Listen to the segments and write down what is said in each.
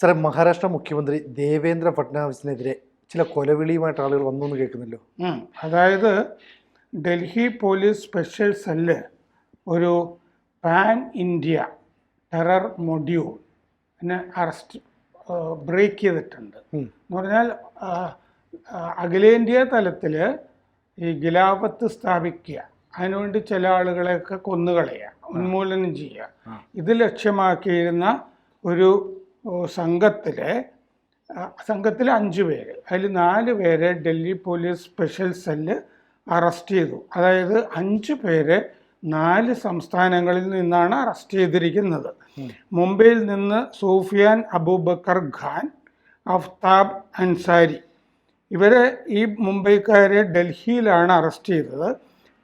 സാറേ, മഹാരാഷ്ട്ര മുഖ്യമന്ത്രി ദേവേന്ദ്ര ഫട്നാവിസിനെതിരെ ചില കൊലവിളിയുമായിട്ട് ആളുകൾ വന്നു എന്ന് കേൾക്കുന്നല്ലോ. അതായത് ഡൽഹി പോലീസ് സ്പെഷ്യൽ സെല്ല് ഒരു പാൻ ഇന്ത്യ ടെറർ മൊഡ്യൂളിനെ ബ്രേക്ക് ചെയ്തിട്ടുണ്ട്. എന്ന് പറഞ്ഞാൽ അഖിലേന്ത്യാ തലത്തിൽ ഈ ഖിലാഫത്ത് സ്ഥാപിക്കുക, അതിനുവേണ്ടി ചില ആളുകളെയൊക്കെ കൊന്നുകളയുക, ഉന്മൂലനം ചെയ്യുക, ഇത് ലക്ഷ്യമാക്കിയിരുന്ന ഒരു സംഘത്തിൽ 5 പേര്, അതിൽ 4 പേരെ Delhi police special cell arrest ചെയ്തു. അതായത് 5 പേരെ 4 സംസ്ഥാനങ്ങളിൽ നിന്നാണ് അറസ്റ്റ് ചെയ്തിരിക്കുന്നത്. മുംബൈയിൽ നിന്ന് സൂഫിയാൻ അബൂബക്കർ ഖാൻ, അഫ്താബ് അൻസാരി, ഇവരെ ഈ മുംബൈക്കാരെ ഡൽഹിയിലാണ് അറസ്റ്റ് ചെയ്തത്.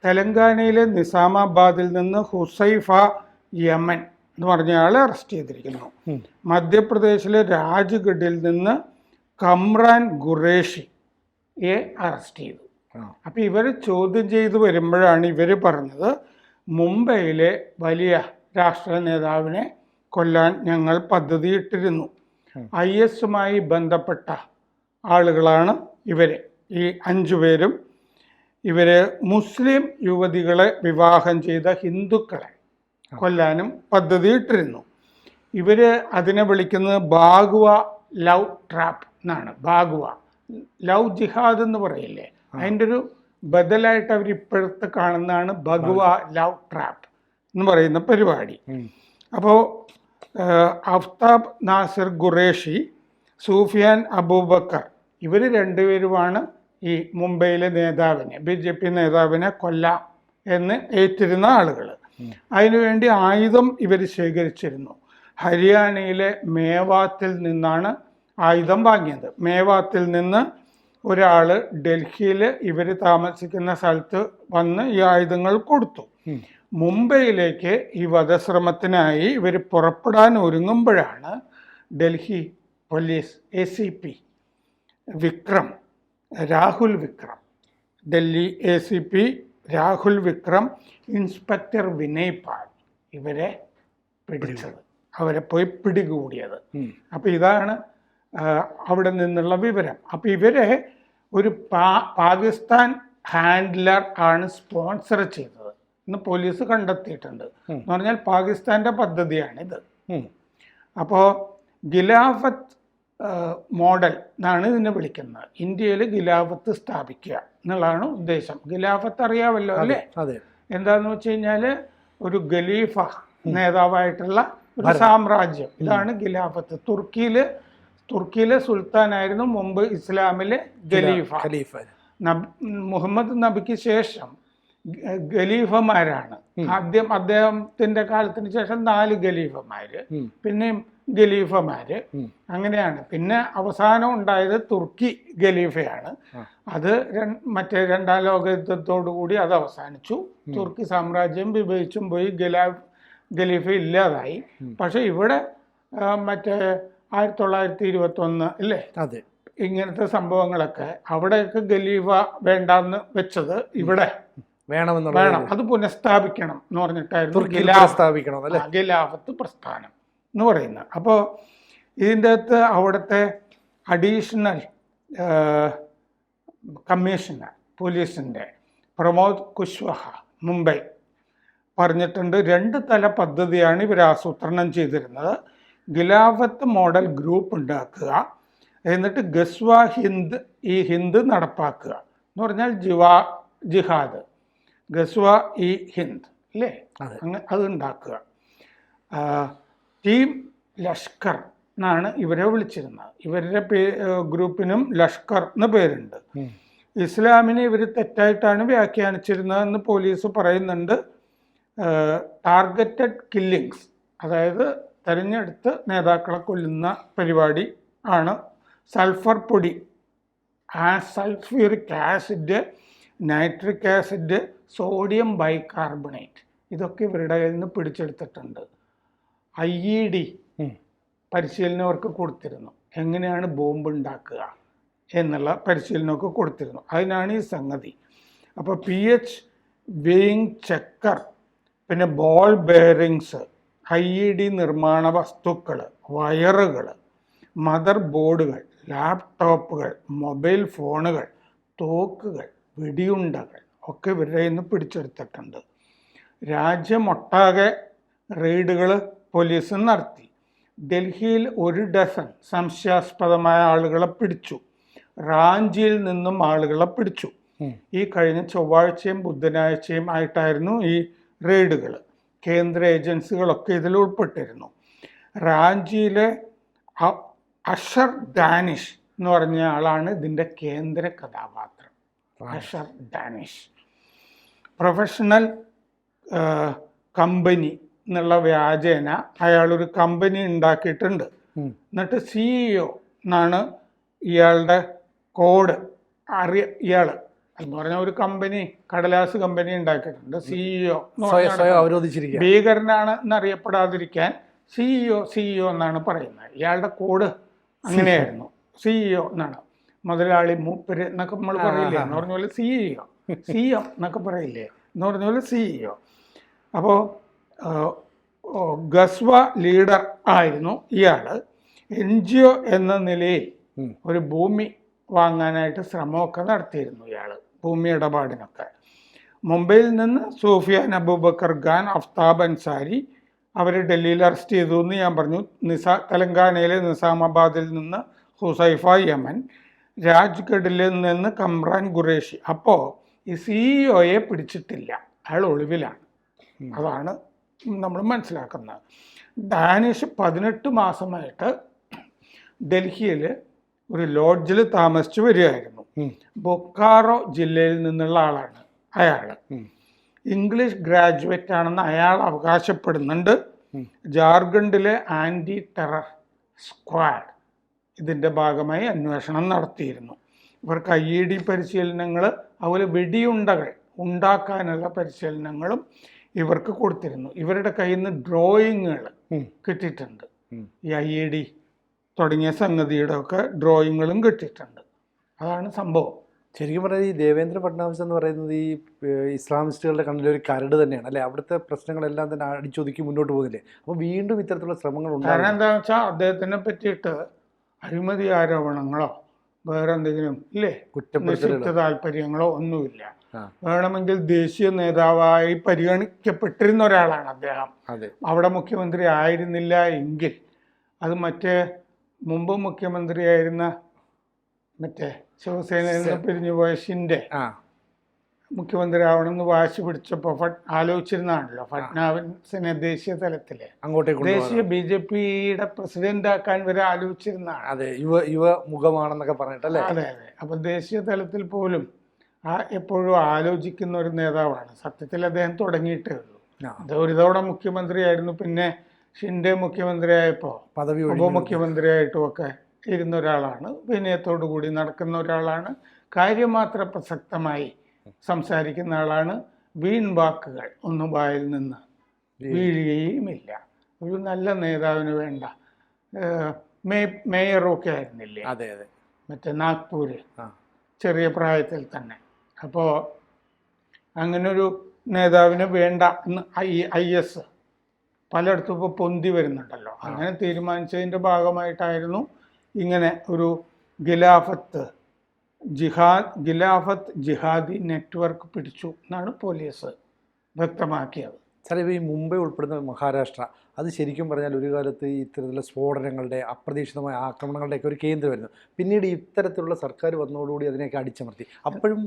തെലങ്കാനയിലെ നിസാമാബാദിൽ നിന്ന് ഹുസൈഫ യമൻ എന്ന് പറഞ്ഞയാളെ അറസ്റ്റ് ചെയ്തിരിക്കുന്നു. മധ്യപ്രദേശിലെ രാജ്ഗഡിൽ നിന്ന് കമ്രാൻ ഖുറേഷിയെ അറസ്റ്റ് ചെയ്തു. അപ്പം ഇവർ ചോദ്യം ചെയ്ത് വരുമ്പോഴാണ് ഇവർ പറഞ്ഞത്, മുംബൈയിലെ വലിയ രാഷ്ട്രീയ നേതാവിനെ കൊല്ലാൻ ഞങ്ങൾ പദ്ധതിയിട്ടിരുന്നു. IS ബന്ധപ്പെട്ട ആളുകളാണ് ഇവർ. ഈ 5 പേരും ഇവർ മുസ്ലിം യുവതികളെ വിവാഹം ചെയ്ത ഹിന്ദുക്കളെ കൊല്ലാനും പദ്ധതിയിട്ടിരുന്നു. ഇവർ അതിനെ വിളിക്കുന്നത് ബാഗ്വ ലവ് ട്രാപ്പ് എന്നാണ്. ബാഗ്വ ലവ് ജിഹാദ് എന്ന് പറയില്ലേ, അതിൻ്റെ ഒരു ബദലായിട്ട് അവർ ഇപ്പോഴത്തെ കാണുന്നതാണ് ഭഗവ ലവ് ട്രാപ്പ് എന്ന് പറയുന്ന പരിപാടി. അപ്പോൾ അഫ്താബ് നാസിർ ഖുറേഷി, സൂഫിയാൻ അബൂബക്കർ, ഇവർ 2 പേരുമാണ് ഈ മുംബൈയിലെ നേതാവിനെ, BJP നേതാവിനെ കൊല്ലാം എന്ന് ഏറ്റിരുന്ന ആളുകൾ. അതിനുവേണ്ടി ആയുധം ഇവർ ശേഖരിച്ചിരുന്നു. ഹരിയാനയിലെ മേവാത്തിൽ നിന്നാണ് ആയുധം വാങ്ങിയത്. മേവാത്തിൽ നിന്ന് ഒരാൾ ഡൽഹിയിൽ ഇവർ താമസിക്കുന്ന സ്ഥലത്ത് വന്ന് ഈ ആയുധങ്ങൾ കൊടുത്തു. മുംബൈയിലേക്ക് ഈ വധശ്രമത്തിനായി ഇവർ പുറപ്പെടാൻ ഒരുങ്ങുമ്പോഴാണ് Delhi police ACP Rahul Vikram, Delhi ACP Rahul Vikram, inspector Vinay Pal ഇവരെ പിടിച്ചത്, അവരെ പോയി പിടികൂടിയത്. അപ്പം ഇതാണ് അവിടെ നിന്നുള്ള വിവരം. അപ്പം ഇവരെ ഒരു പാകിസ്ഥാൻ ഹാൻഡ്ലർ ആണ് സ്പോൺസർ ചെയ്തത് എന്ന് പോലീസ് കണ്ടെത്തിയിട്ടുണ്ട്. എന്ന് പറഞ്ഞാൽ പാകിസ്ഥാൻ്റെ പദ്ധതിയാണിത്. അപ്പോൾ ഖിലാഫത്ത് മോഡൽ എന്നാണ് ഇതിനെ വിളിക്കുന്നത്. ഇന്ത്യയിൽ ഖിലാഫത്ത് സ്ഥാപിക്കുക എന്നുള്ളതാണ് ഉദ്ദേശം. ഖിലാഫത്ത് അറിയാമല്ലോ അല്ലേ? എന്താന്ന് വെച്ച് കഴിഞ്ഞാൽ ഒരു ഖലീഫ നേതാവായിട്ടുള്ള ഒരു സാമ്രാജ്യം, ഇതാണ് ഖിലാഫത്ത്. തുർക്കിയിലെ സുൽത്താനായിരുന്നു മുമ്പ് ഇസ്ലാമിലെ ഖലീഫ. മുഹമ്മദ് നബിക്ക് ശേഷം ഖലീഫമാരാണ്. ആദ്യം അദ്ദേഹത്തിന്റെ കാലത്തിന് ശേഷം 4 ഖലീഫമാര്, പിന്നെയും ഖലീഫമാര്, അങ്ങനെയാണ്. പിന്നെ അവസാനം ഉണ്ടായത് തുർക്കി ഖലീഫയാണ്. അത് മറ്റേ 2ാം ലോക യുദ്ധത്തോടു കൂടി അത് അവസാനിച്ചു. തുർക്കി സാമ്രാജ്യം വിഭജിച്ചും പോയി, ഖലീഫ ഇല്ലാതായി. പക്ഷെ ഇവിടെ മറ്റേ 1921 അല്ലേ, ഇങ്ങനത്തെ സംഭവങ്ങളൊക്കെ അവിടെയൊക്കെ ഖലീഫ വേണ്ടെന്ന് വെച്ചത് ഇവിടെ വേണം, അത് പുനഃസ്ഥാപിക്കണം എന്ന് പറഞ്ഞിട്ടായിരുന്നു ഖിലാഫത്ത് പ്രസ്ഥാനം എന്ന് പറയുന്നത്. അപ്പോൾ ഇതിൻ്റെ അകത്ത് അവിടുത്തെ അഡീഷണൽ കമ്മീഷണർ പോലീസിൻ്റെ പ്രമോദ് കുശ്വഹ മുംബൈ പറഞ്ഞിട്ടുണ്ട്, 2 തല പദ്ധതിയാണ് ഇവർ ആസൂത്രണം ചെയ്തിരുന്നത്. ഖിലാഫത്ത് മോഡൽ ഗ്രൂപ്പ് ഉണ്ടാക്കുക, എന്നിട്ട് ഗസ്വ ഹിന്ദ് നടപ്പാക്കുക. എന്ന് പറഞ്ഞാൽ ജിഹാദ്, ഗസ്വ ഹിന്ദ് അല്ലേ, അത് ഉണ്ടാക്കുക. ടീം ലഷ്കർ എന്നാണ് ഇവരെ വിളിച്ചിരുന്നത്. ഇവരുടെ ഗ്രൂപ്പിനും ലഷ്കർ എന്ന് പേരുണ്ട്. ഇസ്ലാമിനെ ഇവർ തെറ്റായിട്ടാണ് വ്യാഖ്യാനിച്ചിരുന്നതെന്ന് പോലീസ് പറയുന്നുണ്ട്. ടാർഗറ്റഡ് കില്ലിങ്സ്, അതായത് തെരഞ്ഞെടുത്ത് നേതാക്കളെ കൊല്ലുന്ന പരിപാടി ആണ്. സൾഫർ പൊടി, sulphuric acid, nitric acid, sodium bicarbonate, ഇതൊക്കെ ഇവരുടെ കയ്യിൽ നിന്ന് പിടിച്ചെടുത്തിട്ടുണ്ട്. IED പരിശീലനം അവർക്ക് കൊടുത്തിരുന്നു, എങ്ങനെയാണ് ബോംബ് ഉണ്ടാക്കുക എന്നുള്ള പരിശീലനമൊക്കെ കൊടുത്തിരുന്നു. അതിനാണ് ഈ സംഗതി. അപ്പോൾ PH വെയിങ് ചെക്കർ, പിന്നെ ബോൾ ബെയറിങ്സ്, IED നിർമ്മാണ വസ്തുക്കൾ, വയറുകൾ, മദർ ബോർഡുകൾ, ലാപ്ടോപ്പുകൾ, മൊബൈൽ ഫോണുകൾ, തോക്കുകൾ, വെടിയുണ്ടകൾ ഒക്കെ ഇവരുടെ നിന്ന് പിടിച്ചെടുത്തിട്ടുണ്ട്. രാജ്യമൊട്ടാകെ റെയ്ഡുകൾ പോലീസ് നടത്തി. ഡൽഹിയിൽ 1 ഡസൻ സംശയാസ്പദമായ ആളുകളെ പിടിച്ചു. റാഞ്ചിയിൽ നിന്നും ആളുകളെ പിടിച്ചു. ഈ കഴിഞ്ഞ ചൊവ്വാഴ്ചയും ബുധനാഴ്ചയും ആയിട്ടായിരുന്നു ഈ റെയ്ഡുകൾ. കേന്ദ്ര ഏജൻസികളൊക്കെ ഇതിൽ ഉൾപ്പെട്ടിരുന്നു. റാഞ്ചിയിലെ അഷർ ഡാനിഷ് എന്ന് പറഞ്ഞ ആളാണ് ഇതിൻ്റെ കേന്ദ്ര കഥാപാത്രം. അഷർ ഡാനിഷ് പ്രൊഫഷണൽ കമ്പനി എന്നുള്ള വ്യാജേന അയാളൊരു കമ്പനി ഉണ്ടാക്കിയിട്ടുണ്ട്. എന്നിട്ട് CEO എന്നാണ് ഇയാളുടെ കോഡ്. ഇയാൾ എന്ന് പറഞ്ഞ ഒരു കമ്പനി, കടലാസ് കമ്പനി ഉണ്ടാക്കിയിട്ടുണ്ട്. CEO ഭീകരനാണ് എന്നറിയപ്പെടാതിരിക്കാൻ CEO എന്നാണ് പറയുന്നത്. ഇയാളുടെ കോഡ് അങ്ങനെയായിരുന്നു, CEO എന്നാണ്. മുതലാളി, മൂപ്പര് എന്നൊക്കെ നമ്മൾ പറയില്ലേ, എന്ന് പറഞ്ഞ പോലെ CEO എന്നൊക്കെ പറയില്ലേ, എന്ന് പറഞ്ഞ പോലെ CEO. അപ്പോൾ ഗസ്വ ലീഡർ ആയിരുന്നു ഇയാൾ. NGO എന്ന നിലയിൽ ഒരു ഭൂമി വാങ്ങാനായിട്ട് ശ്രമമൊക്കെ നടത്തിയിരുന്നു ഇയാൾ, ഭൂമി ഇടപാടിനൊക്കെ. മുംബൈയിൽ നിന്ന് സൂഫിയാൻ അബൂബക്കർ ഖാൻ, അഫ്താബ് അൻസാരി അവർ ഡൽഹിയിൽ അറസ്റ്റ് ചെയ്തു എന്ന് ഞാൻ പറഞ്ഞു. തെലങ്കാനയിലെ നിസാമാബാദിൽ നിന്ന് ഹുസൈഫ യമൻ, രാജ്ഗഡിൽ നിന്ന് കമ്രാൻ ഖുറേഷി. അപ്പോൾ ഈ CEOയെ പിടിച്ചിട്ടില്ല, അയാൾ ഒളിവിലാണ്. അതാണ് നമ്മൾ മനസ്സിലാക്കുന്നത്. ഡാനിഷ് 18 മാസമായിട്ട് ഡൽഹിയിൽ ഒരു ലോഡ്ജിൽ താമസിച്ചു വരികയായിരുന്നു. ബൊക്കാറോ ജില്ലയിൽ നിന്നുള്ള ആളാണ് അയാൾ. ഇംഗ്ലീഷ് ഗ്രാജുവേറ്റ് ആണെന്ന് അയാൾ അവകാശപ്പെടുന്നുണ്ട്. ജാർഖണ്ഡിലെ ആൻറ്റി ടെറർ സ്ക്വാഡ് ഇതിൻ്റെ ഭാഗമായി അന്വേഷണം നടത്തിയിരുന്നു. ഇവർക്ക് IED പരിശീലനങ്ങൾ, അതുപോലെ വെടിയുണ്ടകൾ ഉണ്ടാക്കാനുള്ള പരിശീലനങ്ങളും ഇവർക്ക് കൊടുത്തിരുന്നു. ഇവരുടെ കയ്യിൽ നിന്ന് ഡ്രോയിങ്ങുകൾ കിട്ടിയിട്ടുണ്ട്. ഈ IED തുടങ്ങിയ സംഗതിയുടെ ഒക്കെ ഡ്രോയിങ്ങുകളും കിട്ടിയിട്ടുണ്ട്. അതാണ് സംഭവം. ശരിക്കും പറഞ്ഞാൽ ഈ ദേവേന്ദ്ര ഫട്നാവിസ് എന്ന് പറയുന്നത് ഈ ഇസ്ലാമിസ്റ്റുകളുടെ കണ്ണിലൊരു കരട് തന്നെയാണ് അല്ലേ? അവിടുത്തെ പ്രശ്നങ്ങളെല്ലാം തന്നെ അടിച്ചൊതുക്കി മുന്നോട്ട് പോകുന്നില്ലേ? അപ്പോൾ വീണ്ടും ഇത്തരത്തിലുള്ള ശ്രമങ്ങൾ ഉണ്ടാകും. കാരണം എന്താണെന്ന് വെച്ചാൽ അദ്ദേഹത്തിനെ പറ്റിയിട്ട് അഴിമതി ആരോപണങ്ങളോ വേറെ എന്തെങ്കിലും ഇല്ലേ, നിശ്ചിത താല്പര്യങ്ങളോ ഒന്നുമില്ല. വേണമെങ്കിൽ ദേശീയ നേതാവായി പരിഗണിക്കപ്പെട്ടിരുന്ന ഒരാളാണ് അദ്ദേഹം. അവിടെ മുഖ്യമന്ത്രി ആയിരുന്നില്ല എങ്കിൽ അത് മറ്റേ മുമ്പ് മുഖ്യമന്ത്രിയായിരുന്ന മറ്റേ ശിവസേനയിൽ നിന്ന് പിരിഞ്ഞുപോയ ഷിൻഡെ മുഖ്യമന്ത്രി ആവണമെന്ന് വാശി പിടിച്ചപ്പോൾ ആലോചിച്ചിരുന്നാണല്ലോ ഫട്നാവിസിനെ ദേശീയ തലത്തില് ദേശീയ BJPയുടെ പ്രസിഡന്റ് ആക്കാൻ വരെ ആലോചിച്ചിരുന്നതാണ്. അതെ, യുവ മുഖമാണെന്നൊക്കെ പറഞ്ഞിട്ടല്ലേ? അതെ. അപ്പൊ ദേശീയ തലത്തിൽ പോലും എപ്പോഴും ആലോചിക്കുന്ന ഒരു നേതാവാണ്. സത്യത്തിൽ അദ്ദേഹം തുടങ്ങിയിട്ടേ ഉള്ളൂ. അത് ഒരു തവണ മുഖ്യമന്ത്രിയായിരുന്നു, പിന്നെ ഷിൻഡെ മുഖ്യമന്ത്രിയായപ്പോൾ ഉപമുഖ്യമന്ത്രിയായിട്ടും ഒക്കെ ഇരുന്ന ഒരാളാണ്. വിനയത്തോടു കൂടി നടക്കുന്ന ഒരാളാണ്. കാര്യമാത്ര പ്രസക്തമായി സംസാരിക്കുന്ന ആളാണ്. വീൺ വാക്കുകൾ ഒന്നും വായിൽ നിന്ന് വീഴുകയുമില്ല. ഒരു നല്ല നേതാവിന് വേണ്ട മേയറൊക്കെ ആയിരുന്നില്ലേ? അതെ. മറ്റേ നാഗ്പൂര്, ചെറിയ പ്രായത്തിൽ തന്നെ. അപ്പോൾ അങ്ങനൊരു നേതാവിന് വേണ്ട എന്ന് IS പലയിടത്തും ഇപ്പോൾ പൊന്തി വരുന്നുണ്ടല്ലോ. അങ്ങനെ തീരുമാനിച്ചതിൻ്റെ ഭാഗമായിട്ടായിരുന്നു ഇങ്ങനെ ഒരു ഖിലാഫത്ത് ജിഹാദി നെറ്റ്വർക്ക് പിടിച്ചു എന്നാണ് പോലീസ് വ്യക്തമാക്കിയത്. സാറേ, ഇപ്പോൾ ഈ മുംബൈ ഉൾപ്പെടുന്ന മഹാരാഷ്ട്ര, അത് ശരിക്കും പറഞ്ഞാൽ ഒരു കാലത്ത് ഇത്തരത്തിലുള്ള സ്ഫോടനങ്ങളുടെ, അപ്രതീക്ഷിതമായ ആക്രമണങ്ങളുടെയൊക്കെ ഒരു കേന്ദ്രമായിരുന്നു. പിന്നീട് ഇത്തരത്തിലുള്ള സർക്കാർ വന്നതോടുകൂടി അതിനെയൊക്കെ അടിച്ചമർത്തി. അപ്പോഴും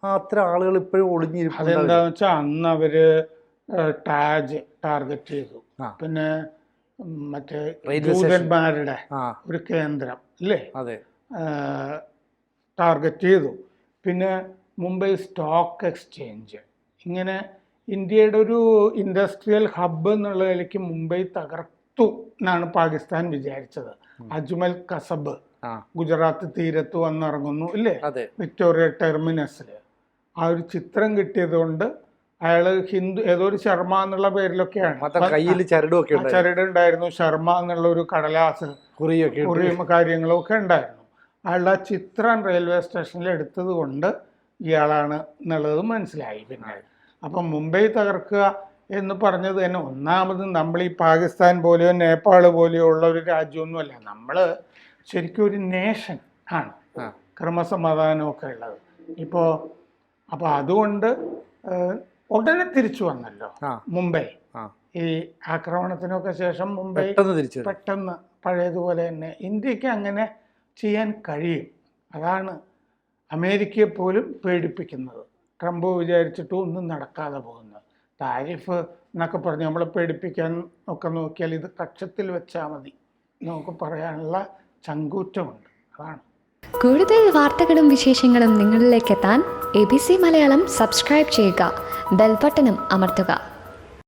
അത്ര ആളുകൾ ഇപ്പോഴും ഒളിഞ്ഞിരിക്കും. അതെന്താണെന്ന് വെച്ചാൽ അന്ന് അവർ ടാർഗറ്റ് ചെയ്തു. പിന്നെ മറ്റേ ദൂതന്മാരുടെ ഒരു കേന്ദ്രം ഇല്ലേ, അതെ, ടാർഗറ്റ് ചെയ്തു. പിന്നെ മുംബൈ സ്റ്റോക്ക് എക്സ്ചേഞ്ച്, ഇങ്ങനെ ഇന്ത്യയുടെ ഒരു ഇൻഡസ്ട്രിയൽ ഹബ്ബ് എന്നുള്ള നിലയ്ക്ക് മുംബൈ തകർത്തു എന്നാണ് പാകിസ്ഥാൻ വിചാരിച്ചത്. അജ്മൽ കസബ് ഗുജറാത്ത് തീരത്ത് വന്നിറങ്ങുന്നു ഇല്ലേ, വിക്ടോറിയ ടെർമിനസിൽ. ആ ഒരു ചിത്രം കിട്ടിയത് കൊണ്ട് അയാള് ഏതോ ഒരു ശർമ്മ എന്നുള്ള പേരിലൊക്കെയാണ്, ചരടുണ്ടായിരുന്നു, ശർമ്മ എന്നുള്ള ഒരു കടലാസ് കുറിയും കാര്യങ്ങളും ഒക്കെ ഉണ്ടായിരുന്നു. അയാളുടെ ആ ചിത്രം റെയിൽവേ സ്റ്റേഷനിൽ എടുത്തത് കൊണ്ട് ഇയാളാണ് എന്നുള്ളത് മനസ്സിലായി. പിന്നെ അപ്പം മുംബൈ തകർക്കുക എന്ന് പറഞ്ഞത് തന്നെ, ഒന്നാമത് നമ്മൾ ഈ പാകിസ്ഥാൻ പോലെയോ നേപ്പാൾ പോലെയോ ഉള്ള ഒരു രാജ്യമൊന്നുമല്ല. നമ്മൾ ശരിക്കും ഒരു നേഷൻ ആണ്, ആ. ക്രമസമാധാനമൊക്കെ ഉള്ളത്. അപ്പോൾ അതുകൊണ്ട് ഉടനെ തിരിച്ചു വന്നല്ലോ ആ. മുംബൈ. ആ. ഈ ആക്രമണത്തിനൊക്കെ ശേഷം മുംബൈ പെട്ടെന്ന് തിരിച്ചു വരും. പെട്ടെന്ന് പഴയതുപോലെ തന്നെ ഇന്ത്യക്ക് അങ്ങനെ ചെയ്യാൻ കഴിയും. അതാണ് അമേരിക്കയെ പോലും പേടിപ്പിക്കുന്നത്. ട്രംപ് വിചാരിച്ചിട്ടും ഒന്നും നടക്കാതെ പോകുന്നത്. താരിഫ് എന്നൊക്കെ പറഞ്ഞ് നമ്മളെ പേടിപ്പിക്കാൻ ഒക്കെ നോക്കിയാൽ ഇത് കക്ഷത്തിൽ വെച്ചാൽ മതി നമുക്ക് പറയാനുള്ള ചങ്കൂറ്റമുണ്ട്. അതാണ്. കൂടുതൽ വാർത്തകളും വിശേഷങ്ങളും നിങ്ങളിലേക്ക് എത്താൻ ABC മലയാളം സബ്സ്ക്രൈബ് ചെയ്യുക, ബെൽബട്ടനും അമർത്തുക.